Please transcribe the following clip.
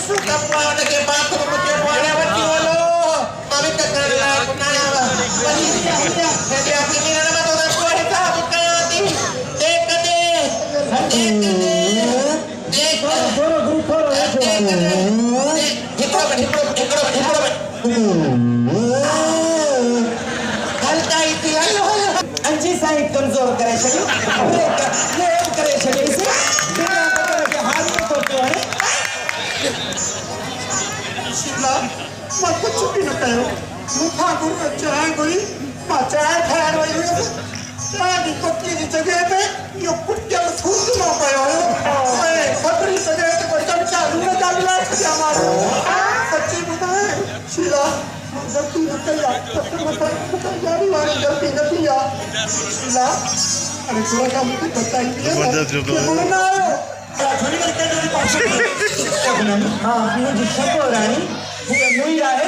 suka pulang ke batu ke pulang apa ciolo tapi kekarla kunaya ba wali dia ini nama tu tak kuat kita bukan di dek हल्का ही थी अंजी side कमजोर करे छे ये करे छे इसे बिना पकड़ के हाथ में तो है शिला मत कुछ भी न करो मुखा गुरु चाहे कोई चाहे ठहर वही चाहे पत्नी की जगह पे यो कुत्ते सूट ना पायो ओए पत्नी जगह पे कोई कम चालू ना ला हमारा सच्ची बताए शिला गलती नतिया यारी वाली गलती नतिया शिला अरे थोड़ा सा मुझे बताइए बोलना छोड़ी करके जो पास हां मुझे सब रानी मुझे मुई रहा है